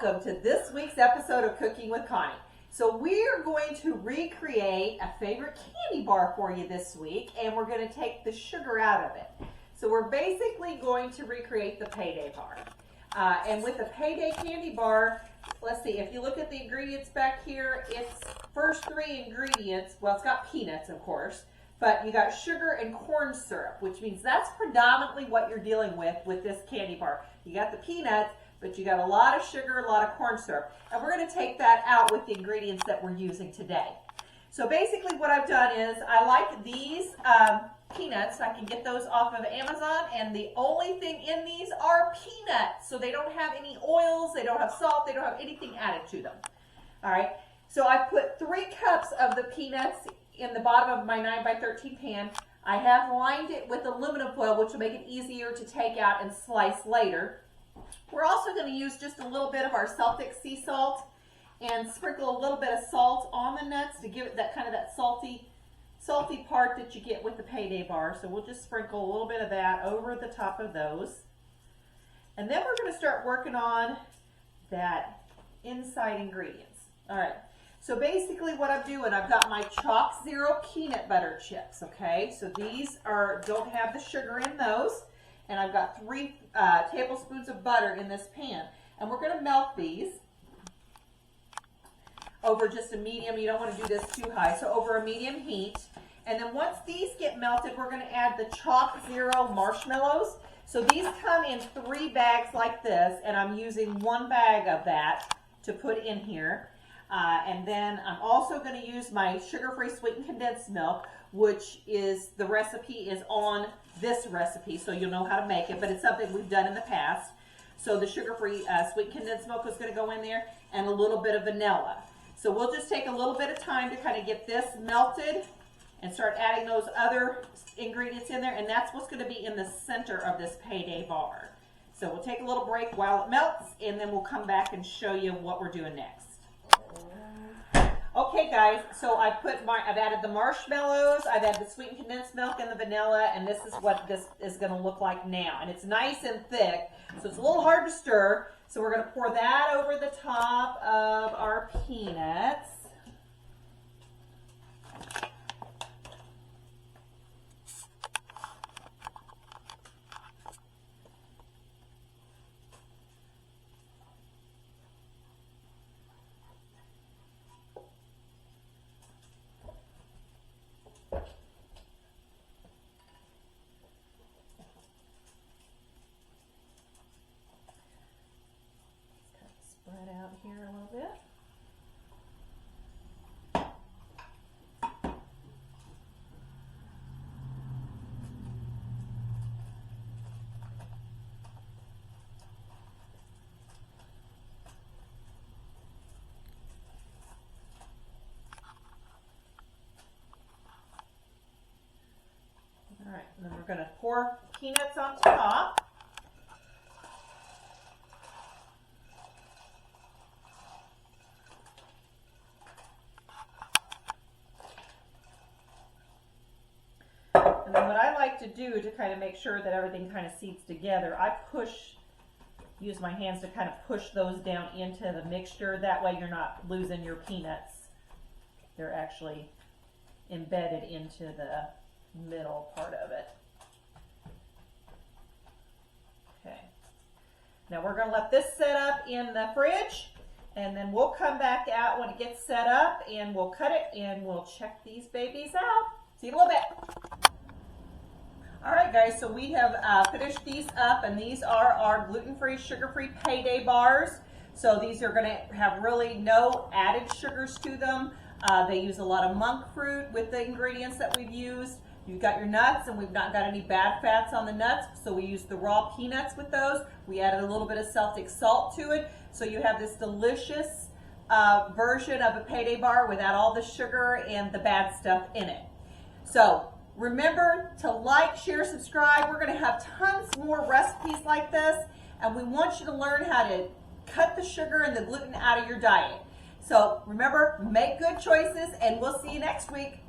welcome to this week's episode of Cooking with Connie. So we're going to recreate a favorite candy bar for you this week, and we're going to take the sugar out of it. So we're basically going to recreate the Payday bar. And with the Payday candy bar, let's see, if you look at the ingredients back here, it's first three ingredients. Well, it's got peanuts, of course, but you got sugar and corn syrup, which means that's predominantly what you're dealing with this candy bar. You got the peanuts, but you got a lot of sugar, a lot of corn syrup. And we're going to take that out with the ingredients that we're using today. So basically what I've done is I like these peanuts. I can get those off of Amazon, and the only thing in these are peanuts. So they don't have any oils, they don't have salt, they don't have anything added to them. All right, so I put 3 cups of the peanuts in the bottom of my 9x13 pan. I have lined it with aluminum foil, which will make it easier to take out and slice later. We're also going to use just a little bit of our Celtic sea salt and sprinkle a little bit of salt on the nuts to give it that kind of that salty part that you get with the Payday bar. So we'll just sprinkle a little bit of that over the top of those. And then we're going to start working on that inside ingredients. All right. So basically what I'm doing, I've got my Chalk Zero peanut butter chips, okay? So these don't have the sugar in those. And I've got 3 tablespoons of butter in this pan. And we're going to melt these over just a medium. You don't want to do this too high. So over a medium heat. And then once these get melted, we're going to add the Chalk Zero marshmallows. So these come in 3 bags like this. And I'm using 1 bag of that to put in here. And then I'm also going to use my sugar-free sweetened condensed milk, which is, the recipe is on this recipe, so you'll know how to make it, but it's something we've done in the past. So the sugar-free sweetened condensed milk is going to go in there, and a little bit of vanilla. So we'll just take a little bit of time to kind of get this melted and start adding those other ingredients in there, and that's what's going to be in the center of this Payday bar. So we'll take a little break while it melts, and then we'll come back and show you what we're doing next. Okay guys, so I've added the marshmallows, I've added the sweetened condensed milk and the vanilla, and this is what this is going to look like now. And it's nice and thick, so it's a little hard to stir. So we're going to pour that over the top of our peanuts. Spread out here a little bit. All right, and then we're going to pour peanuts on top. And then what I like to do to kind of make sure that everything kind of seeds together, I use my hands to kind of push those down into the mixture. That way you're not losing your peanuts. They're actually embedded into the middle part of it. Okay. Now we're going to let this set up in the fridge, and then we'll come back out when it gets set up, and we'll cut it, and we'll check these babies out. See you in a little bit. All right, guys, so we have finished these up, and these are our gluten-free, sugar-free Payday bars. So these are going to have really no added sugars to them. They use a lot of monk fruit with the ingredients that we've used. You've got your nuts, and we've not got any bad fats on the nuts, so we used the raw peanuts with those. We added a little bit of Celtic salt to it, so you have this delicious version of a Payday bar without all the sugar and the bad stuff in it. So remember to like, share, subscribe. We're going to have tons more recipes like this, and we want you to learn how to cut the sugar and the gluten out of your diet. So remember, make good choices, and we'll see you next week.